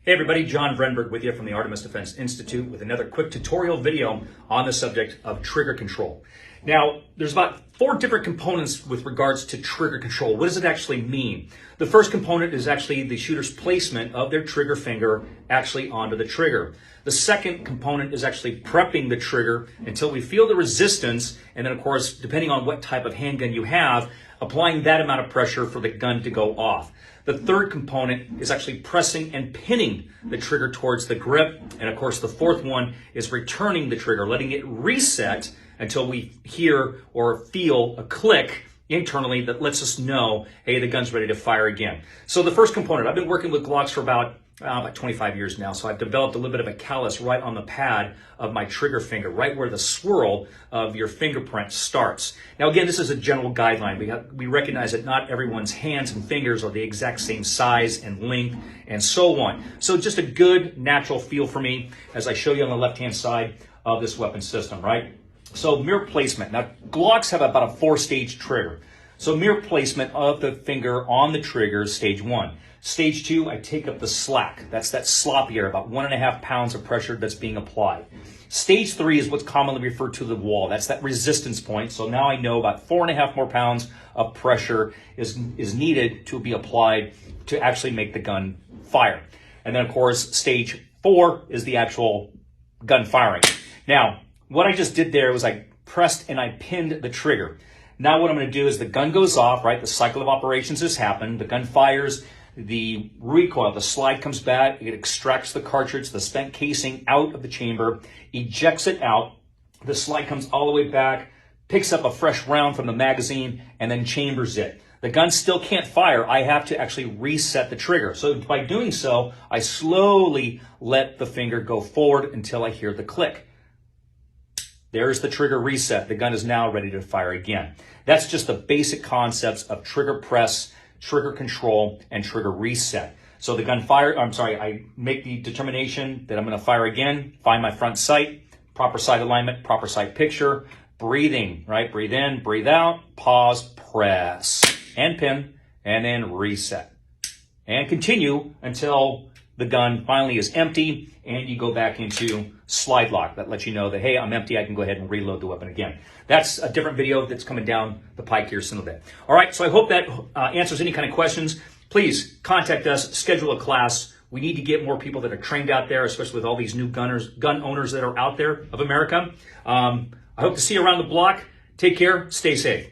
Hey everybody, John Vrenberg with you from the Artemis Defense Institute with another quick tutorial video on the subject of trigger control. Now, there's about 4 different components with regards to trigger control. What does it actually mean? The first component is actually the shooter's placement of their trigger finger actually onto the trigger. The second component is actually prepping the trigger until we feel the resistance, and then of course, depending on what type of handgun you have, applying that amount of pressure for the gun to go off. The third component is actually pressing and pinning the trigger towards the grip. And of course, the fourth one is returning the trigger, letting it reset until we hear or feel a click internally that lets us know, hey, the gun's ready to fire again. So the first component, I've been working with Glocks for about 25 years now, so I've developed a little bit of a callus right on the pad of my trigger finger, right where the swirl of your fingerprint starts. Now again, this is a general guideline. We recognize that not everyone's hands and fingers are the exact same size and length and so on. So just a good natural feel for me as I show you on the left-hand side of this weapon system, right? So mirror placement. Now Glocks have about a 4-stage trigger. So mirror placement of the finger on the trigger is stage 1. Stage 2, I take up the slack. That's that sloppy air, about 1.5 pounds of pressure that's being applied. Stage 3 is what's commonly referred to the wall. That's that resistance point. So now I know about 4.5 more pounds of pressure is needed to be applied to actually make the gun fire. And then of course, stage 4 is the actual gun firing. Now, what I just did there was I pressed and I pinned the trigger. Now what I'm going to do is the gun goes off, right? The cycle of operations has happened. The gun fires. The recoil, the slide comes back, it extracts the cartridge, the spent casing out of the chamber, ejects it out, the slide comes all the way back, picks up a fresh round from the magazine, and then chambers it. The gun still can't fire. I have to actually reset the trigger. So by doing so, I slowly let the finger go forward until I hear the click. There's the trigger reset. The gun is now ready to fire again. That's just the basic concepts of trigger press, trigger control, and trigger reset. So the gun fire, I make the determination that I'm going to fire again, find my front sight, proper sight alignment, proper sight picture, breathing, right? Breathe in, breathe out, pause, press, and pin, and then reset. And continue until the gun finally is empty and you go back into slide lock. That lets you know that, hey, I'm empty. I can go ahead and reload the weapon again. That's a different video that's coming down the pike here soon a bit. All right, so I hope that answers any kind of questions. Please contact us, schedule a class. We need to get more people that are trained out there, especially with all these new gun owners that are out there of America. I hope to see you around the block. Take care. Stay safe.